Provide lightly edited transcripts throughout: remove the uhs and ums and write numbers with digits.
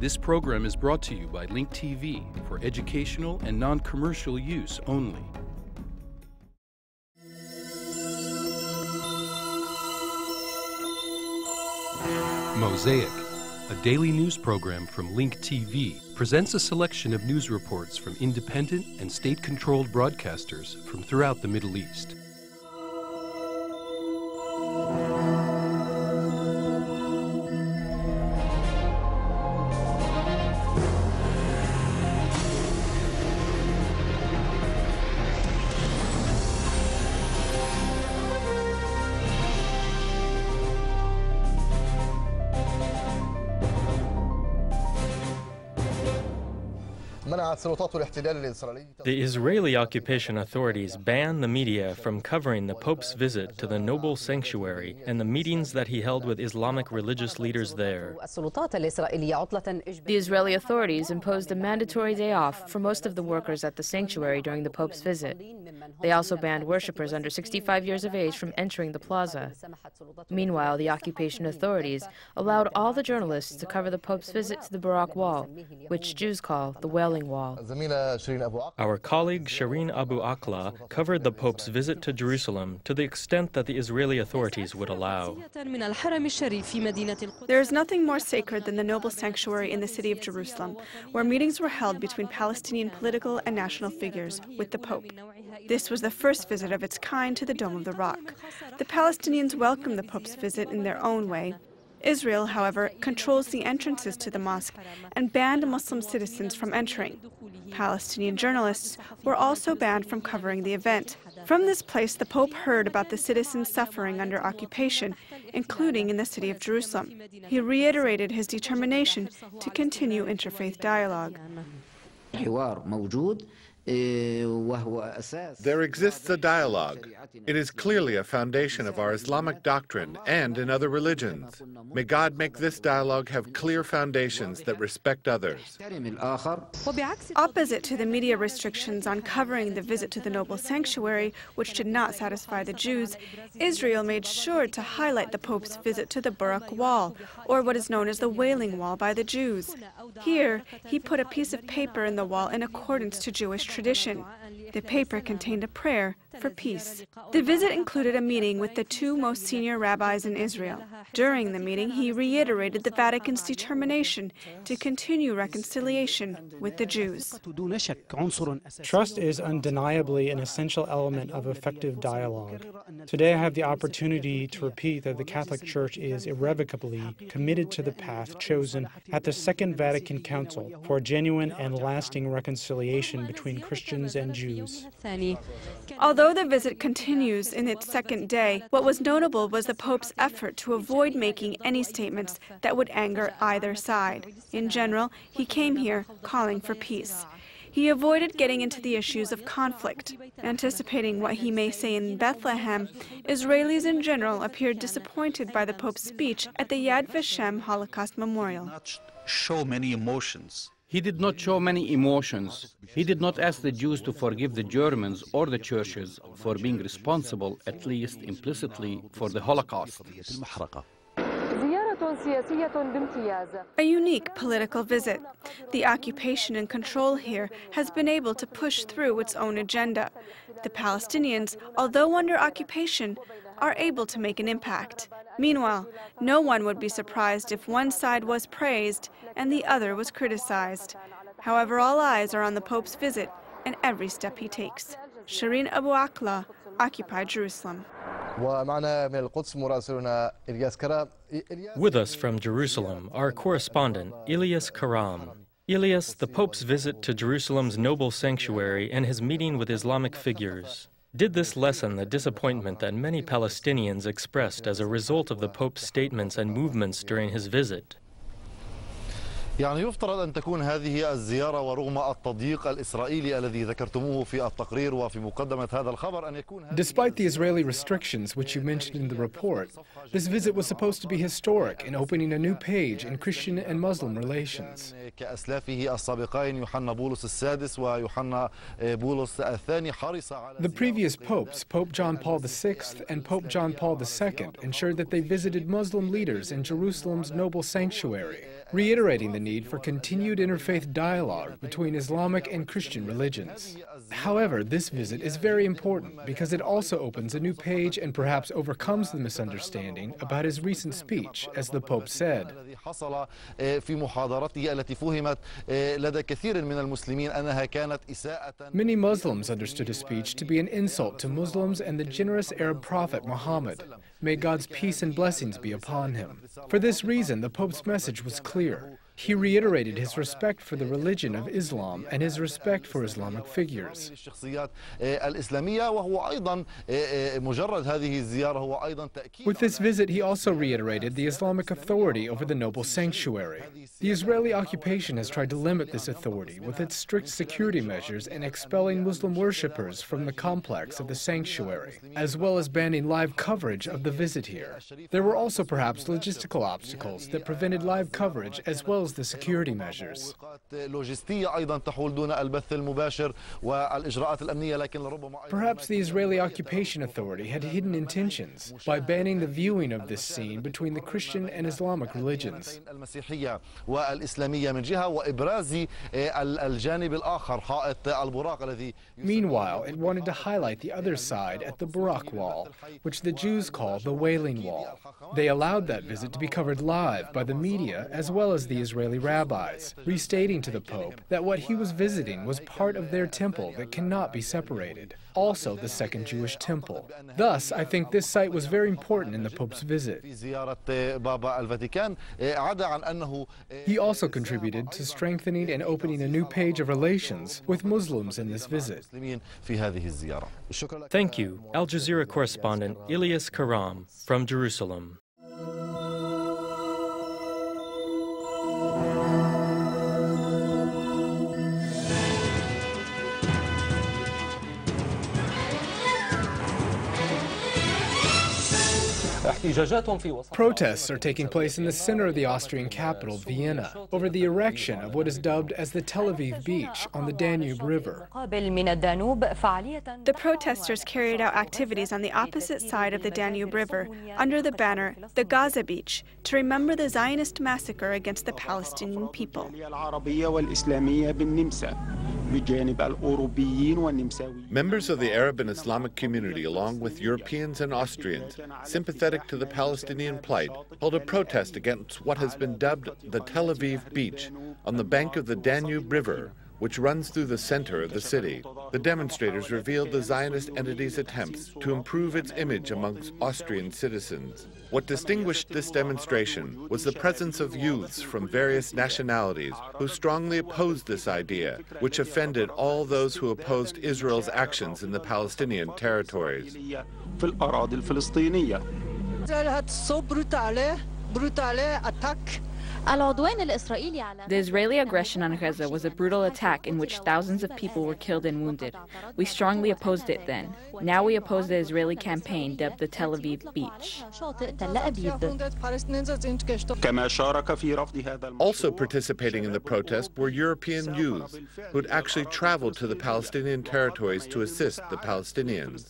This program is brought to you by Link TV for educational and non-commercial use only. Mosaic, a daily news program from Link TV, presents a selection of news reports from independent and state-controlled broadcasters from throughout the Middle East. The Israeli occupation authorities banned the media from covering the Pope's visit to the noble sanctuary and the meetings that he held with Islamic religious leaders there. The Israeli authorities imposed a mandatory day off for most of the workers at the sanctuary during the Pope's visit. They also banned worshippers under 65 years of age from entering the plaza. Meanwhile, the occupation authorities allowed all the journalists to cover the Pope's visit to the Barak Wall, which Jews call the Wailing Wall. Our colleague Shireen Abu Akleh covered the Pope's visit to Jerusalem to the extent that the Israeli authorities would allow. There is nothing more sacred than the noble sanctuary in the city of Jerusalem, where meetings were held between Palestinian political and national figures with the Pope. This was the first visit of its kind to the Dome of the Rock. The Palestinians welcomed the Pope's visit in their own way. Israel, however, controls the entrances to the mosque and banned Muslim citizens from entering. Palestinian journalists were also banned from covering the event. From this place, the Pope heard about the citizens suffering under occupation, including in the city of Jerusalem. He reiterated his determination to continue interfaith dialogue. There exists a dialogue. It is clearly a foundation of our Islamic doctrine and in other religions. May God make this dialogue have clear foundations that respect others. Opposite to the media restrictions on covering the visit to the noble sanctuary, which did not satisfy the Jews, Israel made sure to highlight the Pope's visit to the Barak Wall, or what is known as the Wailing Wall by the Jews. Here, he put a piece of paper in the wall in accordance to Jewish tradition. The paper contained a prayer for peace. The visit included a meeting with the two most senior rabbis in Israel. During the meeting, he reiterated the Vatican's determination to continue reconciliation with the Jews. Trust is undeniably an essential element of effective dialogue. Today I have the opportunity to repeat that the Catholic Church is irrevocably committed to the path chosen at the Second Vatican Council for genuine and lasting reconciliation between Christians and Jews. Although the visit continues in its second day, what was notable was the Pope's effort to avoid making any statements that would anger either side. In general, he came here calling for peace. He avoided getting into the issues of conflict. Anticipating what he may say in Bethlehem, Israelis in general appeared disappointed by the Pope's speech at the Yad Vashem Holocaust Memorial. He did not show many emotions. He did not ask the Jews to forgive the Germans or the churches for being responsible, at least implicitly, for the Holocaust. A unique political visit. The occupation and control here has been able to push through its own agenda. The Palestinians, although under occupation, are able to make an impact. Meanwhile, no one would be surprised if one side was praised and the other was criticized. However, all eyes are on the Pope's visit and every step he takes. Shireen Abu Akleh, Occupy Jerusalem. With us from Jerusalem, our correspondent, Ilyas Karam. Ilyas, the Pope's visit to Jerusalem's noble sanctuary and his meeting with Islamic figures. Did this lessen the disappointment that many Palestinians expressed as a result of the Pope's statements and movements during his visit? يفترض أن تكون هذه الزيارة ورغم التضييق الإسرائيلي الذي ذكرتموه في التقرير وفي مقدمة هذا الخبر أن يكون. Despite the Israeli restrictions which you mentioned in the report, this visit was supposed to be historic in opening a new page in Christian and Muslim relations. كأسلافه السابقين يوحنا بولس السادس ويوحنا بولس الثاني حرص على. The previous popes, Pope John Paul VI and Pope John Paul II, ensured that they visited Muslim leaders in Jerusalem's noble sanctuary, reiterating the need need for continued interfaith dialogue between Islamic and Christian religions. However, this visit is very important because it also opens a new page and perhaps overcomes the misunderstanding about his recent speech, as the Pope said. Many Muslims understood his speech to be an insult to Muslims and the generous Arab prophet Muhammad. May God's peace and blessings be upon him. For this reason, the Pope's message was clear. He reiterated his respect for the religion of Islam and his respect for Islamic figures. With this visit, he also reiterated the Islamic authority over the noble sanctuary. The Israeli occupation has tried to limit this authority with its strict security measures and expelling Muslim worshippers from the complex of the sanctuary, as well as banning live coverage of the visit here. There were also perhaps logistical obstacles that prevented live coverage as well as the security measures. Perhaps the Israeli occupation authority had hidden intentions by banning the viewing of this scene between the Christian and Islamic religions. Meanwhile, it wanted to highlight the other side at the Barak Wall, which the Jews call the Wailing Wall. They allowed that visit to be covered live by the media as well as the Israeli rabbis, restating to the Pope that what he was visiting was part of their temple that cannot be separated, also the Second Jewish Temple. Thus, I think this site was very important in the Pope's visit. He also contributed to strengthening and opening a new page of relations with Muslims in this visit. Thank you, Al Jazeera correspondent Ilyas Karam from Jerusalem. Protests are taking place in the center of the Austrian capital, Vienna, over the erection of what is dubbed as the Tel Aviv Beach on the Danube River. The protesters carried out activities on the opposite side of the Danube River under the banner, the Gaza Beach, to remember the Zionist massacre against the Palestinian people. Members of the Arab and Islamic community, along with Europeans and Austrians, sympathetic to the Palestinian plight, held a protest against what has been dubbed the Tel Aviv Beach on the bank of the Danube River, which runs through the center of the city. The demonstrators revealed the Zionist entity's attempts to improve its image amongst Austrian citizens. What distinguished this demonstration was the presence of youths from various nationalities who strongly opposed this idea, which offended all those who opposed Israel's actions in the Palestinian territories. The Israeli aggression on Gaza was a brutal attack in which thousands of people were killed and wounded. We strongly opposed it then. Now we oppose the Israeli campaign dubbed the Tel Aviv Beach. Also participating in the protest were European youths who had actually traveled to the Palestinian territories to assist the Palestinians.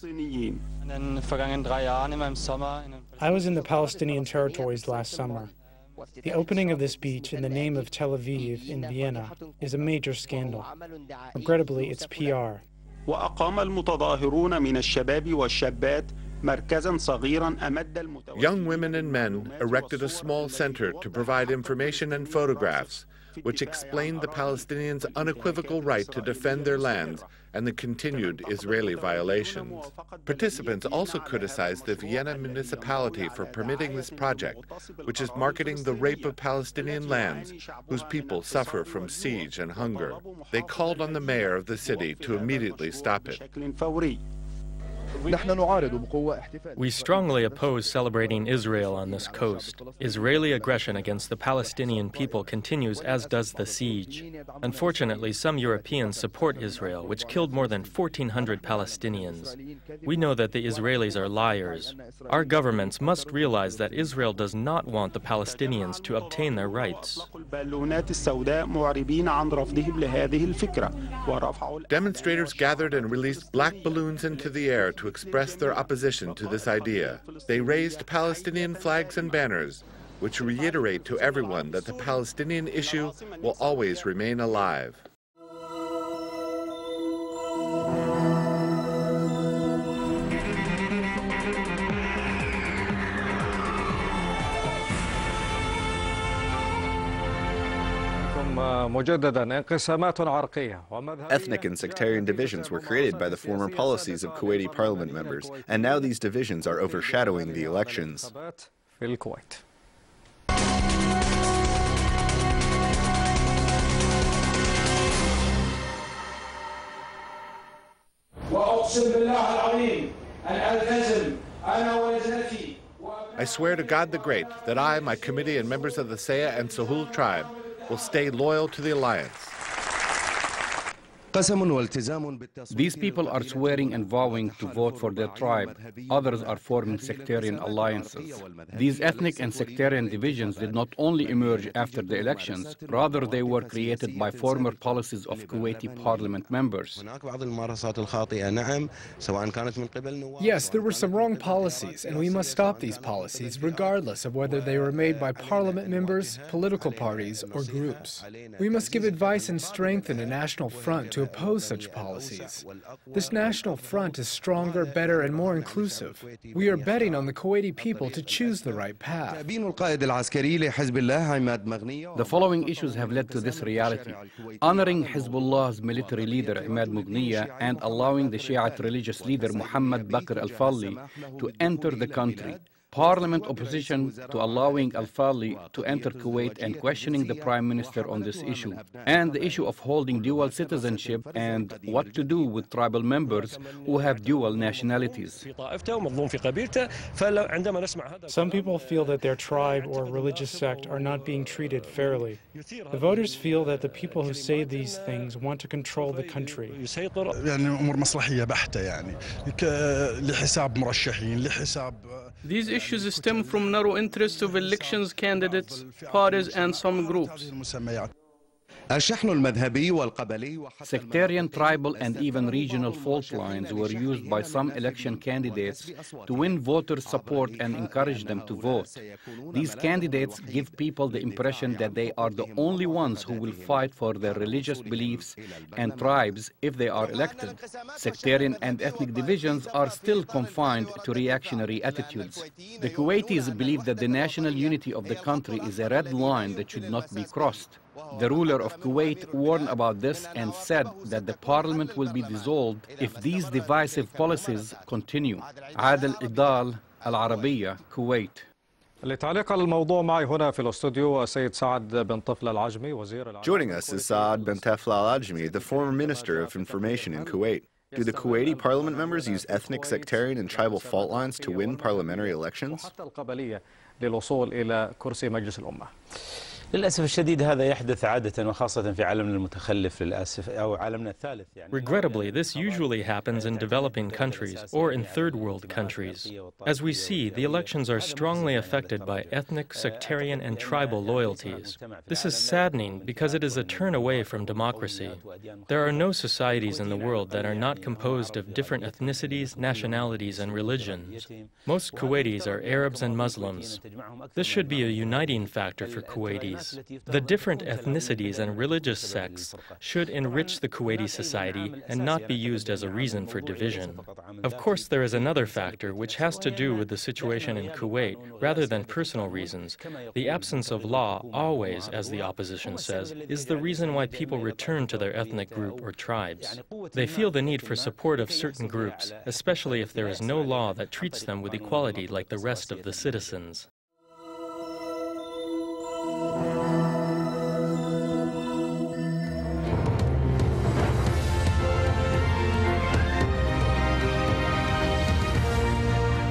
I was in the Palestinian territories last summer. The opening of this beach in the name of Tel Aviv in Vienna is a major scandal. Regrettably, it's PR. Young women and men erected a small center to provide information and photographs, which explained the Palestinians' unequivocal right to defend their lands and the continued Israeli violations. Participants also criticized the Vienna municipality for permitting this project, which is marketing the rape of Palestinian lands whose people suffer from siege and hunger. They called on the mayor of the city to immediately stop it. We strongly oppose celebrating Israel on this coast. Israeli aggression against the Palestinian people continues, as does the siege. Unfortunately, some Europeans support Israel, which killed more than 1,400 Palestinians. We know that the Israelis are liars. Our governments must realize that Israel does not want the Palestinians to obtain their rights. Demonstrators gathered and released black balloons into the air to express their opposition to this idea. They raised Palestinian flags and banners, which reiterate to everyone that the Palestinian issue will always remain alive. Ethnic and sectarian divisions were created by the former policies of Kuwaiti parliament members, and now these divisions are overshadowing the elections. I swear to God the Great that I, my committee, and members of the Saya and Sahul tribe will stay loyal to the alliance. These people are swearing and vowing to vote for their tribe. Others are forming sectarian alliances. These ethnic and sectarian divisions did not only emerge after the elections, rather they were created by former policies of Kuwaiti parliament members. Yes, there were some wrong policies, and we must stop these policies, regardless of whether they were made by parliament members, political parties, or groups. We must give advice and strengthen a national front to oppose such policies. This national front is stronger, better, and more inclusive. We are betting on the Kuwaiti people to choose the right path. The following issues have led to this reality: honoring Hezbollah's military leader Imad Mughniya and allowing the Shiite religious leader Muhammad Bakr al-Falli to enter the country. Parliament opposition to allowing al-Falli to enter Kuwait and questioning the Prime Minister on this issue, and the issue of holding dual citizenship and what to do with tribal members who have dual nationalities. Some people feel that their tribe or religious sect are not being treated fairly. The voters feel that the people who say these things want to control the country. These issues stem from narrow interests of elections candidates, parties, and some groups. Sectarian, tribal, and even regional fault lines were used by some election candidates to win voters' support and encourage them to vote. These candidates give people the impression that they are the only ones who will fight for their religious beliefs and tribes if they are elected. Sectarian and ethnic divisions are still confined to reactionary attitudes. The Kuwaitis believe that the national unity of the country is a red line that should not be crossed. The ruler of Kuwait warned about this and said that the parliament will be dissolved if these divisive policies continue. Adel Idal, Al-Arabiya, Kuwait. Joining us is Saad bin Tafla al-Ajmi, the former Minister of Information in Kuwait. Do the Kuwaiti parliament members use ethnic, sectarian, and tribal fault lines to win parliamentary elections? للأسف الشديد هذا يحدث عادة وخاصة في عالمنا المتخلف للأسف أو عالمنا الثالث يعني. Regrettably, this usually happens in developing countries or in third world countries. As we see, the elections are strongly affected by ethnic, sectarian, and tribal loyalties. This is saddening because it is a turn away from democracy. There are no societies in the world that are not composed of different ethnicities, nationalities, and religions. Most Kuwaitis are Arabs and Muslims. This should be a uniting factor for Kuwaitis. The different ethnicities and religious sects should enrich the Kuwaiti society and not be used as a reason for division. Of course, there is another factor which has to do with the situation in Kuwait rather than personal reasons. The absence of law always, as the opposition says, is the reason why people return to their ethnic group or tribes. They feel the need for support of certain groups, especially if there is no law that treats them with equality like the rest of the citizens.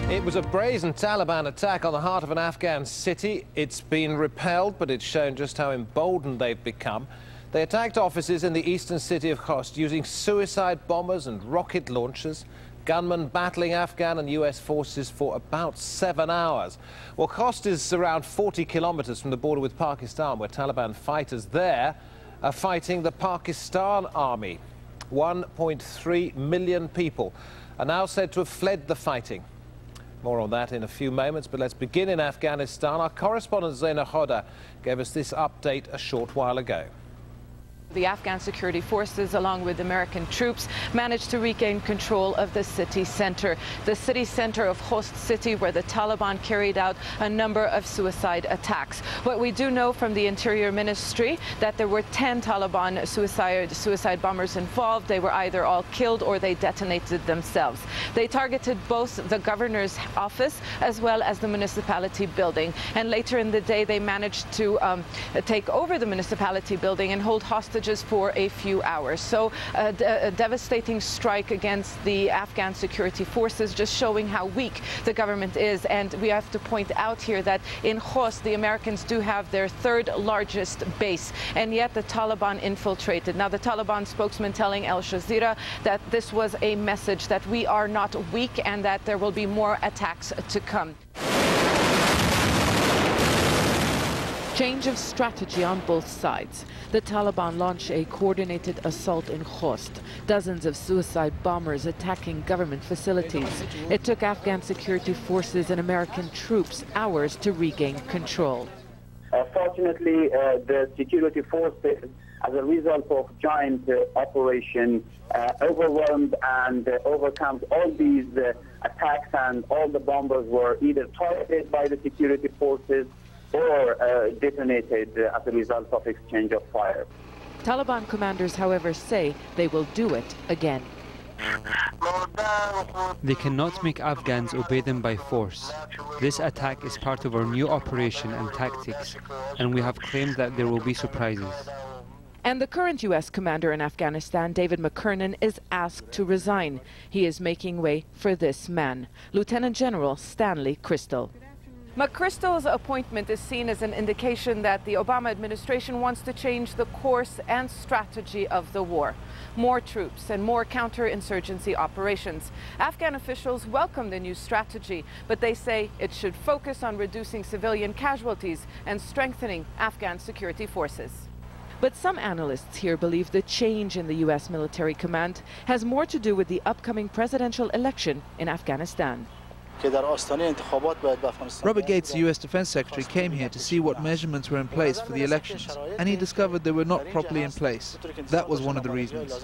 It was a brazen Taliban attack on the heart of an Afghan city. It's been repelled, but it's shown just how emboldened they've become. They attacked offices in the eastern city of Khost using suicide bombers and rocket launchers. Gunmen battling Afghan and US forces for about 7 hours. Well, Khost is around 40 kilometers from the border with Pakistan, where Taliban fighters there are fighting the Pakistan army. 1.3 million people are now said to have fled the fighting. More on that in a few moments, but let's begin in Afghanistan. Our correspondent Zaina Khoda gave us this update a short while ago. The Afghan security forces, along with American troops, managed to regain control of the city center of Khost city, where the Taliban carried out a number of suicide attacks. What we do know from the Interior Ministry that there were 10 Taliban suicide bombers involved. They were either all killed or they detonated themselves. They targeted both the governor's office as well as the municipality building. And later in the day, they managed to take over the municipality building and hold hostage for a few hours. So a devastating strike against the Afghan security forces, just showing how weak the government is. And we have to point out here that in Khost, the Americans do have their third largest base, and yet the Taliban infiltrated. Now, the Taliban spokesman telling Al Jazeera that this was a message that we are not weak and that there will be more attacks to come. Change of strategy on both sides. The Taliban launched a coordinated assault in Khost. Dozens of suicide bombers attacking government facilities. It took Afghan security forces and American troops hours to regain control. Fortunately, the security forces, as a result of joint operation, overwhelmed and overcome all these attacks, and all the bombers were either targeted by the security forces or detonated as a result of exchange of fire. Taliban commanders, however, say they will do it again. They cannot make Afghans obey them by force. This attack is part of our new operation and tactics, and we have claimed that there will be surprises. And the current U.S. commander in Afghanistan, David McKernan, is asked to resign. He is making way for this man, Lieutenant General Stanley Crystal. McChrystal's appointment is seen as an indication that the Obama administration wants to change the course and strategy of the war. More troops and more counterinsurgency operations. Afghan officials welcome the new strategy, but they say it should focus on reducing civilian casualties and strengthening Afghan security forces. But some analysts here believe the change in the U.S. military command has more to do with the upcoming presidential election in Afghanistan. Robert Gates, the U.S. Defense Secretary, came here to see what measurements were in place for the elections, and he discovered they were not properly in place. That was one of the reasons.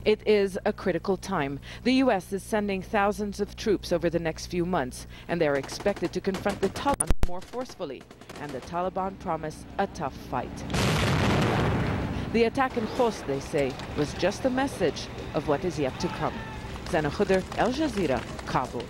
It is a critical time. The U.S. is sending thousands of troops over the next few months, and they are expected to confront the Taliban more forcefully. And the Taliban promise a tough fight. The attack in Khost, they say, was just a message of what is yet to come. Zaina Khoda, Al Jazeera, Kabul.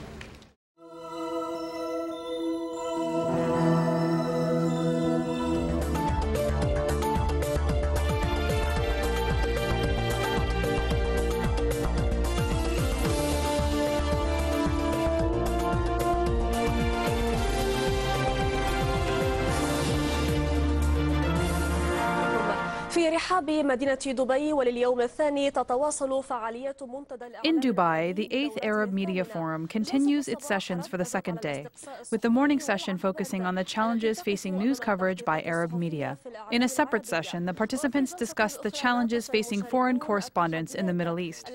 In Dubai, the 8th Arab Media Forum continues its sessions for the second day, with the morning session focusing on the challenges facing news coverage by Arab media. In a separate session, the participants discussed the challenges facing foreign correspondents in the Middle East.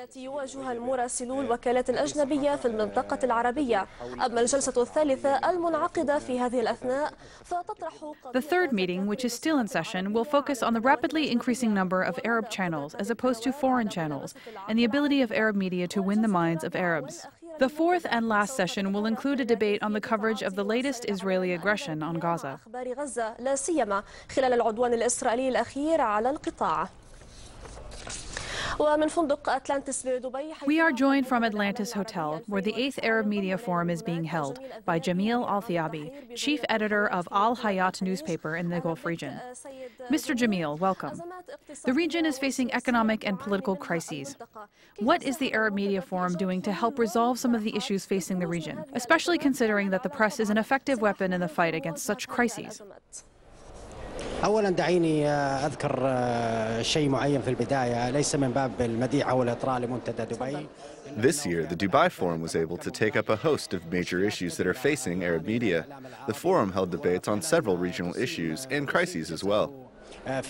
The third meeting, which is still in session, will focus on the rapidly increasing number of Arab channels as opposed to foreign channels, and the ability of Arab media to win the minds of Arabs. The fourth and last session will include a debate on the coverage of the latest Israeli aggression on Gaza. We are joined from Atlantis Hotel, where the 8th Arab Media Forum is being held, by Jamil Al-Thiabi, chief editor of Al Hayat newspaper in the Gulf region. Mr. Jamil, welcome. The region is facing economic and political crises. What is the Arab Media Forum doing to help resolve some of the issues facing the region, especially considering that the press is an effective weapon in the fight against such crises? أولاً دعيني أذكر شيء معين في البداية ليس من باب المديح أو الإطراء لمنتدى دبي. This year, the Dubai Forum was able to take up a host of major issues that are facing Arab media. The forum held debates on several regional issues and crises as well. The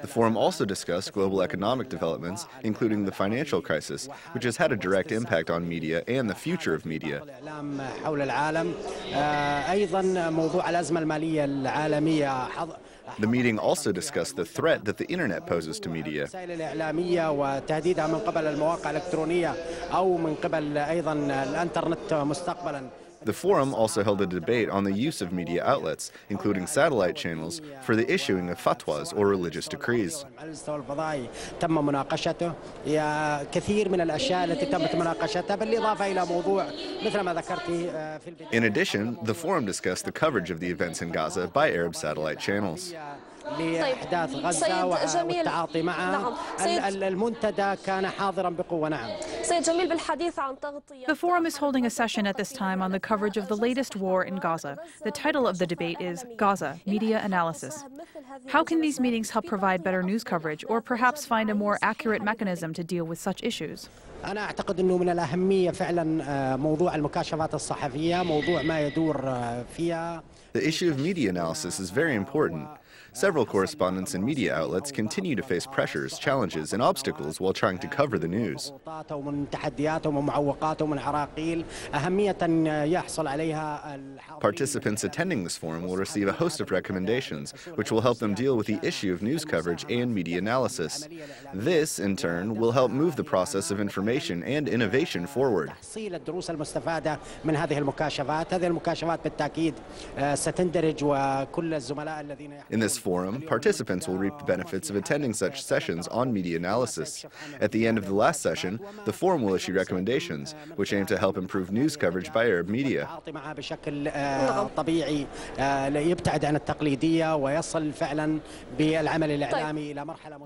forum also discussed global economic developments, including the financial crisis, which has had a direct impact on media and the future of media. The meeting also discussed the threat that the internet poses to media. The forum also held a debate on the use of media outlets, including satellite channels, for the issuing of fatwas or religious decrees. In addition, the forum discussed the coverage of the events in Gaza by Arab satellite channels. لأحداث غزة والتعاطي معها المنتدى كان حاضرا بقوة نعم. The forum is holding a session at this time on the coverage of the latest war in Gaza. The title of the debate is Gaza, Media Analysis. How can these meetings help provide better news coverage or perhaps find a more accurate mechanism to deal with such issues? أنا أعتقد أنه من الأهمية فعلا موضوع المكاشفات الصحفية موضوع ما يدور فيها. The issue of media analysis is very important. Several correspondents and media outlets continue to face pressures, challenges, and obstacles while trying to cover the news. Participants attending this forum will receive a host of recommendations, which will help them deal with the issue of news coverage and media analysis. This, in turn, will help move the process of information and innovation forward. In this forum, participants will reap the benefits of attending such sessions on media analysis. At the end of the last session, the forum will issue recommendations, which aim to help improve news coverage by Arab media.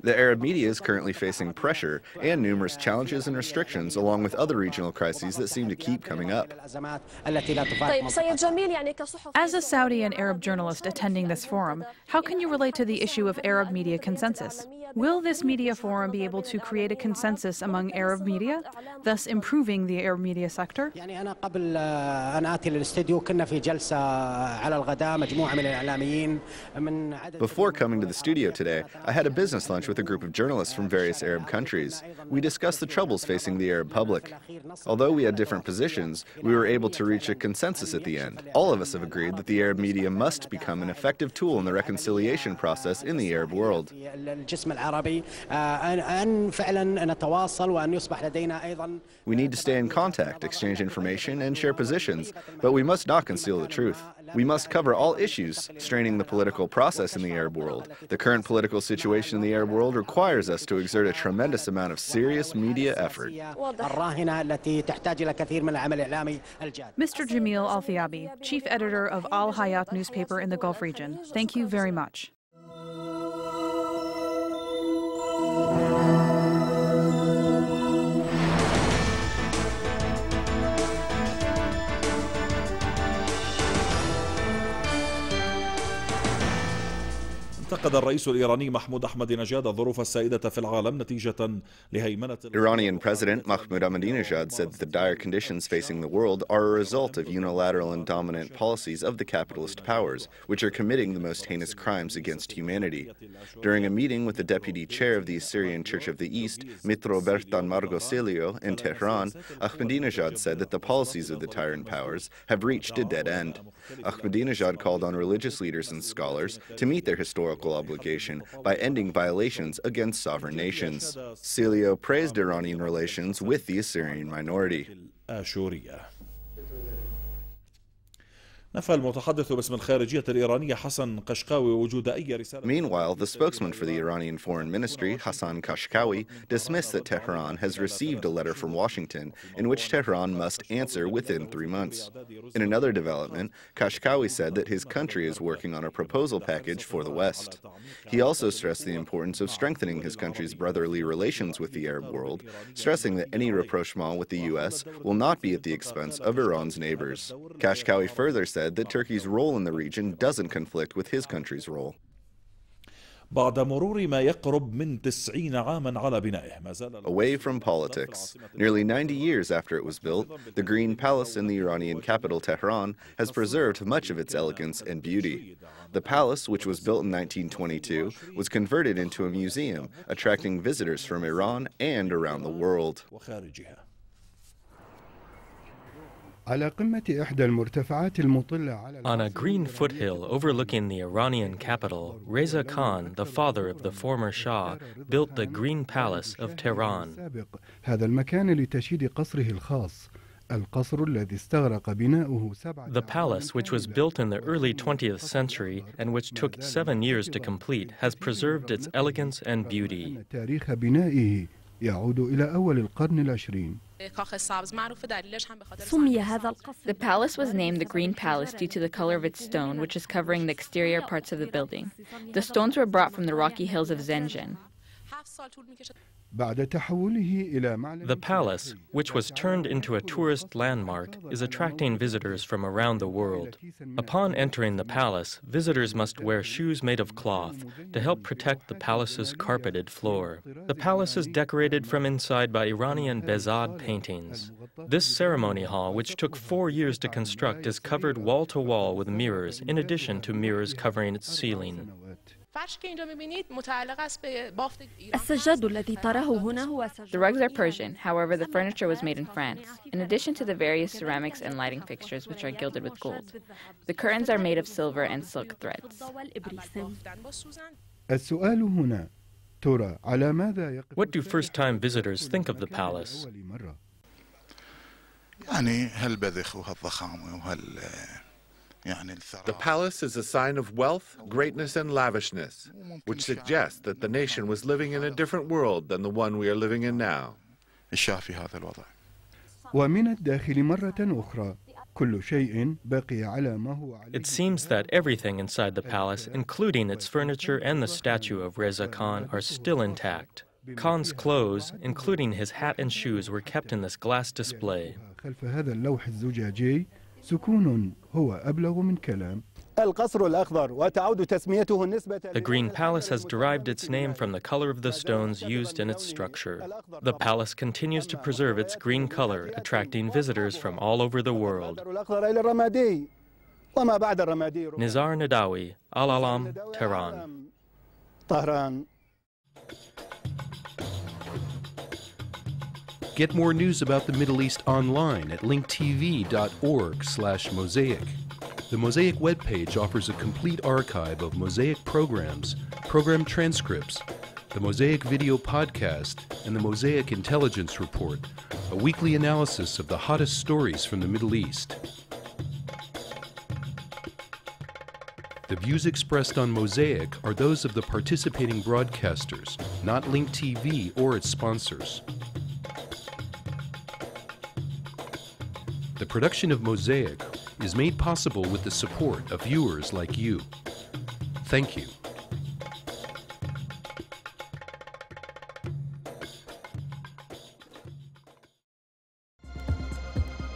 The Arab media is currently facing pressure and numerous challenges and restrictions, along with other regional crises that seem to keep coming up. As a Saudi and Arab journalist attending this forum, how can you relate to the issue of Arab media consensus? Will this media forum be able to create a consensus among Arab media, thus improving the Arab media sector? Before coming to the studio today, I had a business lunch with a group of journalists from various Arab countries. We discussed the troubles facing the Arab public. Although we had different positions, we were able to reach a consensus at the end. All of us have agreed that the Arab media must become an effective tool in the reconciliation process in the Arab world. We need to stay in contact, exchange information, and share positions, but we must not conceal the truth. We must cover all issues straining the political process in the Arab world. The current political situation in the Arab world requires us to exert a tremendous amount of serious media effort. Mr. Jamil Al-Thiabi, Chief Editor of Al Hayat newspaper in the Gulf region, thank you very much. انتقد الرئيس الإيراني محمود أحمد نجاد الظروف السائدة في العالم نتيجة لهيمنة Iranian President Mahmoud Ahmadinejad said that the dire conditions facing the world are a result of unilateral and dominant policies of the capitalist powers, which are committing the most heinous crimes against humanity. During a meeting with the deputy chair of the Syrian Church of the East, Mitro Bertan Margoselio, in Tehran, Ahmadinejad said that the policies of the tyrant powers have reached a dead end. Ahmadinejad called on religious leaders and scholars to meet their historical obligation by ending violations against sovereign nations. Celio praised Iranian relations with the Assyrian minority. نفى المتحدث باسم الخارجية الإيرانية حسن قشقاوي وجود أي رسالة. Meanwhile, the spokesman for the Iranian Foreign Ministry, Hassan Kashkawi, dismissed that Tehran has received a letter from Washington in which Tehran must answer within 3 months. In another development, Kashkawi said that his country is working on a proposal package for the West. He also stressed the importance of strengthening his country's brotherly relations with the Arab world, stressing that any rapprochement with the U.S. will not be at the expense of Iran's neighbors. Kashkawi further said that Turkey's role in the region doesn't conflict with his country's role. بعد مرور ما يقرب من 90 عاما على بنائه. ما زال Away from politics. Nearly 90 years after it was built, the Green Palace in the Iranian capital Tehran has preserved much of its elegance and beauty. The palace, which was built in 1922, was converted into a museum, attracting visitors from Iran and around the world. On a green foothill overlooking the Iranian capital, Reza Khan, the father of the former Shah, built the Green Palace of Tehran. The palace, which was built in the early 20th century and which took 7 years to complete, has preserved its elegance and beauty. The palace was named the Green Palace due to the color of its stone, which is covering the exterior parts of the building. The stones were brought from the rocky hills of Zenjan. The palace, which was turned into a tourist landmark, is attracting visitors from around the world. Upon entering the palace, visitors must wear shoes made of cloth to help protect the palace's carpeted floor. The palace is decorated from inside by Iranian Bezad paintings. This ceremony hall, which took 4 years to construct, is covered wall to wall with mirrors, in addition to mirrors covering its ceiling. The rugs are Persian, however the furniture was made in France, in addition to the various ceramics and lighting fixtures which are gilded with gold. The curtains are made of silver and silk threads. What do first-time visitors think of the palace? The palace is a sign of wealth, greatness, and lavishness, which suggests that the nation was living in a different world than the one we are living in now. It seems that everything inside the palace, including its furniture and the statue of Reza Khan, are still intact. Khan's clothes, including his hat and shoes, were kept in this glass display. The Green Palace has derived its name from the color of the stones used in its structure. The palace continues to preserve its green color, attracting visitors from all over the world. Nizar Nadawi, Al Alam, Tehran. Get more news about the Middle East online at linktv.org/Mosaic. The Mosaic webpage offers a complete archive of Mosaic programs, program transcripts, the Mosaic video podcast, and the Mosaic Intelligence Report, a weekly analysis of the hottest stories from the Middle East. The views expressed on Mosaic are those of the participating broadcasters, not Link TV or its sponsors. The production of Mosaic is made possible with the support of viewers like you. Thank you.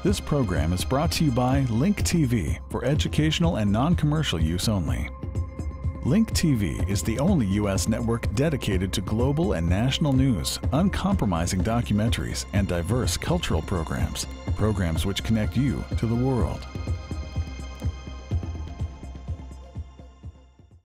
This program is brought to you by Link TV for educational and non-commercial use only. Link TV is the only U.S. network dedicated to global and national news, uncompromising documentaries, and diverse cultural programs which connect you to the world.